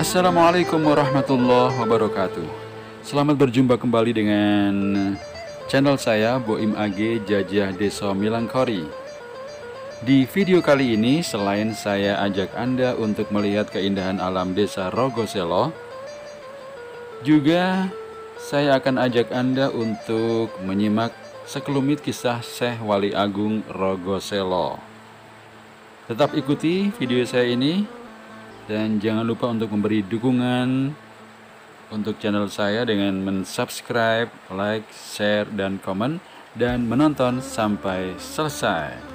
Assalamualaikum warahmatullahi wabarakatuh. Selamat berjumpa kembali dengan channel saya Boim AG Jajah Desa Milangkori. Di video kali ini, selain saya ajak Anda untuk melihat keindahan alam desa Rogoselo, juga saya akan ajak Anda untuk menyimak sekelumit kisah Syekh Wali Agung Rogoselo. Tetap ikuti video saya ini dan jangan lupa untuk memberi dukungan untuk channel saya dengan mensubscribe, like, share, dan komen, dan menonton sampai selesai.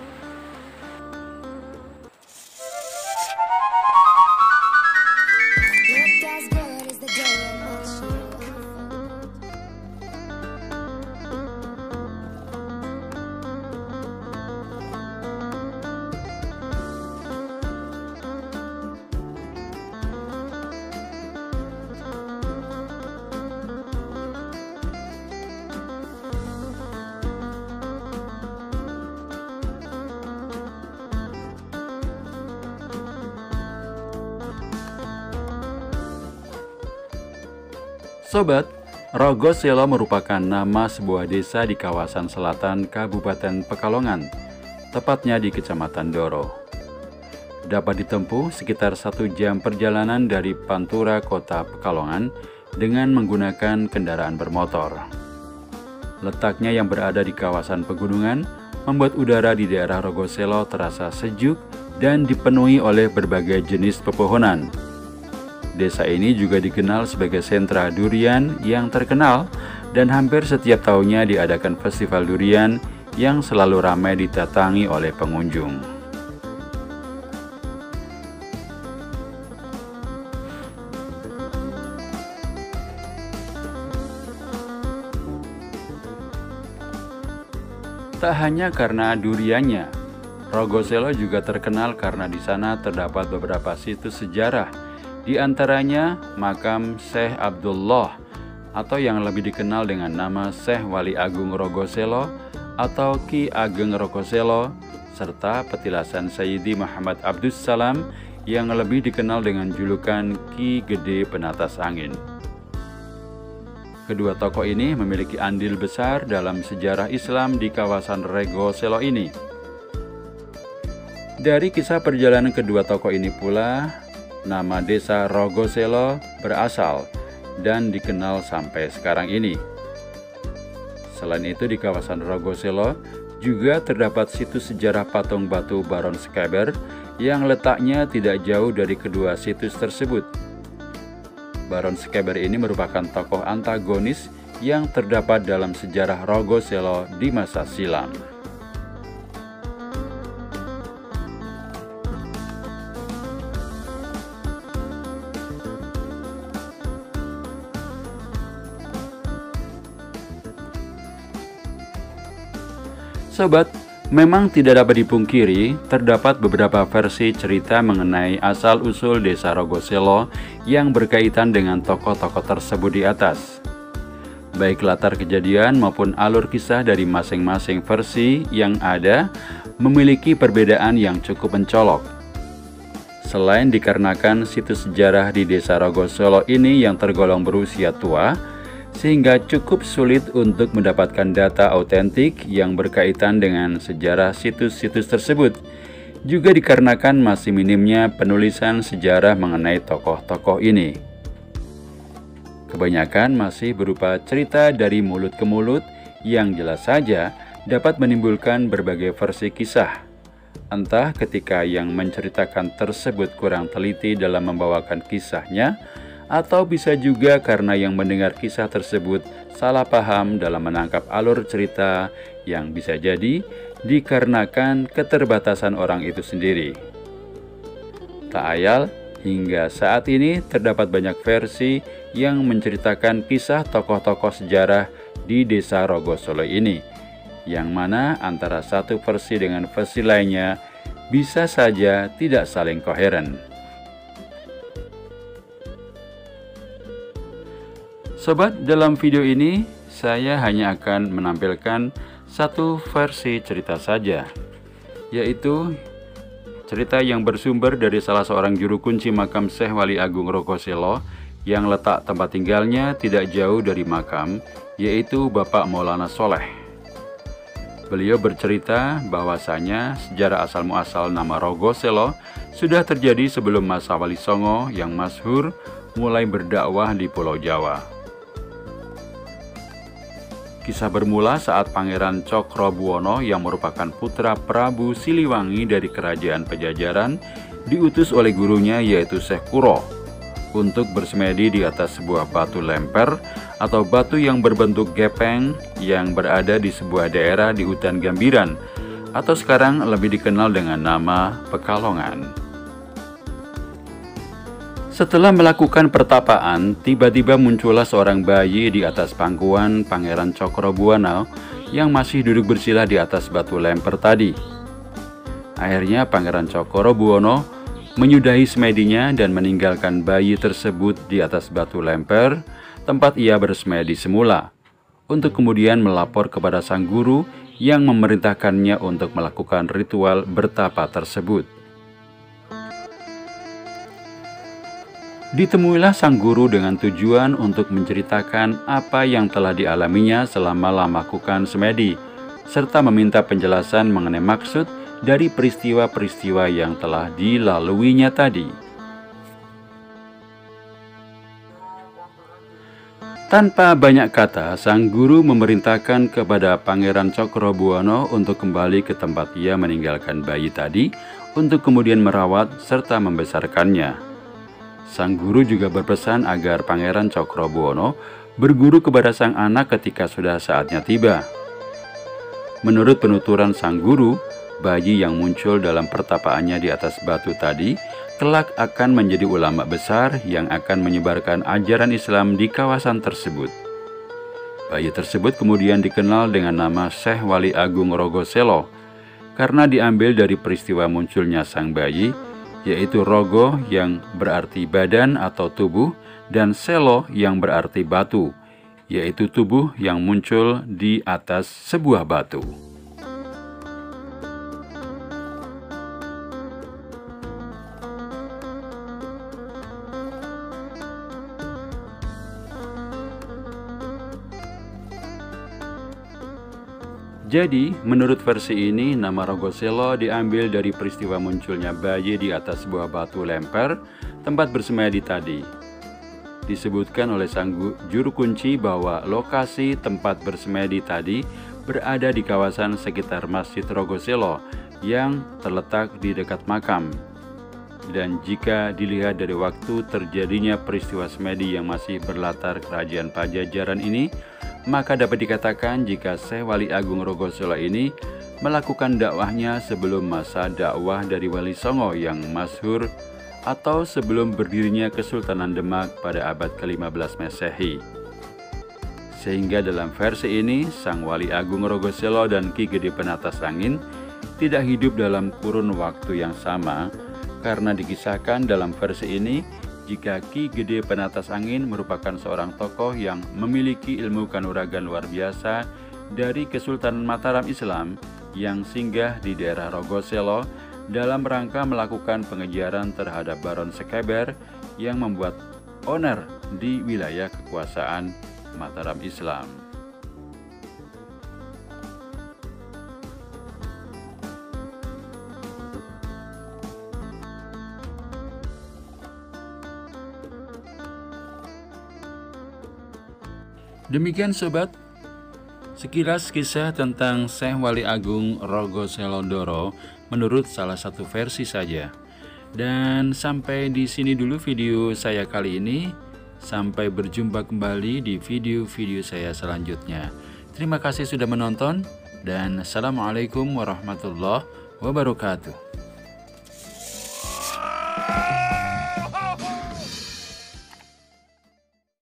Sobat, Rogoselo merupakan nama sebuah desa di kawasan selatan Kabupaten Pekalongan, tepatnya di Kecamatan Doro. Dapat ditempuh sekitar 1 jam perjalanan dari Pantura, Kota Pekalongan, dengan menggunakan kendaraan bermotor. Letaknya yang berada di kawasan pegunungan membuat udara di daerah Rogoselo terasa sejuk dan dipenuhi oleh berbagai jenis pepohonan. Desa ini juga dikenal sebagai sentra durian yang terkenal dan hampir setiap tahunnya diadakan festival durian yang selalu ramai didatangi oleh pengunjung. Tak hanya karena duriannya, Rogoselo juga terkenal karena di sana terdapat beberapa situs sejarah. Di antaranya makam Syekh Abdullah atau yang lebih dikenal dengan nama Syekh Wali Agung Rogoselo atau Ki Ageng Rogoselo, serta petilasan Sayyidi Muhammad Abdus Salam yang lebih dikenal dengan julukan Ki Gede Penatas Angin. Kedua tokoh ini memiliki andil besar dalam sejarah Islam di kawasan Rogoselo ini. Dari kisah perjalanan kedua tokoh ini pula, nama desa Rogoselo berasal dan dikenal sampai sekarang ini. Selain itu, di kawasan Rogoselo juga terdapat situs sejarah patung batu Baron Skeber yang letaknya tidak jauh dari kedua situs tersebut. Baron Skeber ini merupakan tokoh antagonis yang terdapat dalam sejarah Rogoselo di masa silam. Sobat, memang tidak dapat dipungkiri, terdapat beberapa versi cerita mengenai asal-usul desa Rogoselo yang berkaitan dengan tokoh-tokoh tersebut di atas. Baik latar kejadian maupun alur kisah dari masing-masing versi yang ada memiliki perbedaan yang cukup mencolok. Selain dikarenakan situs sejarah di desa Rogoselo ini yang tergolong berusia tua, sehingga cukup sulit untuk mendapatkan data autentik yang berkaitan dengan sejarah situs-situs tersebut. Juga dikarenakan masih minimnya penulisan sejarah mengenai tokoh-tokoh ini. Kebanyakan masih berupa cerita dari mulut ke mulut yang jelas saja dapat menimbulkan berbagai versi kisah. Entah ketika yang menceritakan tersebut kurang teliti dalam membawakan kisahnya, atau bisa juga karena yang mendengar kisah tersebut salah paham dalam menangkap alur cerita yang bisa jadi dikarenakan keterbatasan orang itu sendiri. Tak ayal, hingga saat ini terdapat banyak versi yang menceritakan kisah tokoh-tokoh sejarah di desa Rogoselo ini, yang mana antara satu versi dengan versi lainnya bisa saja tidak saling koheren. Sobat, dalam video ini saya hanya akan menampilkan satu versi cerita saja, yaitu cerita yang bersumber dari salah seorang juru kunci makam Syekh Wali Agung Rogoselo yang letak tempat tinggalnya tidak jauh dari makam, yaitu Bapak Maulana Soleh. Beliau bercerita bahwasanya sejarah asal-muasal nama Rogoselo sudah terjadi sebelum masa Wali Songo yang masyhur mulai berdakwah di Pulau Jawa. Kisah bermula saat Pangeran Cokrobuwono yang merupakan putra Prabu Siliwangi dari Kerajaan Pajajaran diutus oleh gurunya yaitu Syekh Kuro untuk bersemedi di atas sebuah batu lemper atau batu yang berbentuk gepeng yang berada di sebuah daerah di hutan Gambiran atau sekarang lebih dikenal dengan nama Pekalongan. Setelah melakukan pertapaan, tiba-tiba muncullah seorang bayi di atas pangkuan Pangeran Cokrobuwono yang masih duduk bersila di atas batu lemper tadi. Akhirnya Pangeran Cokrobuwono menyudahi semedinya dan meninggalkan bayi tersebut di atas batu lemper tempat ia bersemedi semula, untuk kemudian melapor kepada sang guru yang memerintahkannya untuk melakukan ritual bertapa tersebut. Ditemuilah sang guru dengan tujuan untuk menceritakan apa yang telah dialaminya selama melakukan semedi, serta meminta penjelasan mengenai maksud dari peristiwa-peristiwa yang telah dilaluinya tadi. Tanpa banyak kata, sang guru memerintahkan kepada Pangeran Cokrobuwono untuk kembali ke tempat ia meninggalkan bayi tadi untuk kemudian merawat serta membesarkannya. Sang guru juga berpesan agar Pangeran Cokrobuwono berguru kepada sang anak ketika sudah saatnya tiba. Menurut penuturan sang guru, bayi yang muncul dalam pertapaannya di atas batu tadi kelak akan menjadi ulama besar yang akan menyebarkan ajaran Islam di kawasan tersebut. Bayi tersebut kemudian dikenal dengan nama Syekh Wali Agung Rogoselo karena diambil dari peristiwa munculnya sang bayi, yaitu Rogo yang berarti badan atau tubuh dan Selo yang berarti batu, yaitu tubuh yang muncul di atas sebuah batu. Jadi, menurut versi ini, nama Rogoselo diambil dari peristiwa munculnya bayi di atas sebuah batu lemper tempat bersemedi tadi. Disebutkan oleh sang juru kunci bahwa lokasi tempat bersemedi tadi berada di kawasan sekitar Masjid Rogoselo yang terletak di dekat makam. Dan jika dilihat dari waktu terjadinya peristiwa semedi yang masih berlatar Kerajaan Pajajaran ini, maka dapat dikatakan jika Syekh Wali Agung Rogoselo ini melakukan dakwahnya sebelum masa dakwah dari Wali Songo yang masyhur atau sebelum berdirinya Kesultanan Demak pada abad ke-15 Masehi. Sehingga dalam versi ini, Sang Wali Agung Rogoselo dan Ki Gede Penatas Angin tidak hidup dalam kurun waktu yang sama, karena dikisahkan dalam versi ini jika Ki Gede Penatas Angin merupakan seorang tokoh yang memiliki ilmu kanuragan luar biasa dari Kesultanan Mataram Islam yang singgah di daerah Rogoselo dalam rangka melakukan pengejaran terhadap Baron Sekeber yang membuat onar di wilayah kekuasaan Mataram Islam. Demikian sobat, sekilas kisah tentang Syekh Wali Agung Rogoselo Ndoro menurut salah satu versi saja. Dan sampai di sini dulu video saya kali ini. Sampai berjumpa kembali di video-video saya selanjutnya. Terima kasih sudah menonton dan Assalamualaikum warahmatullahi wabarakatuh.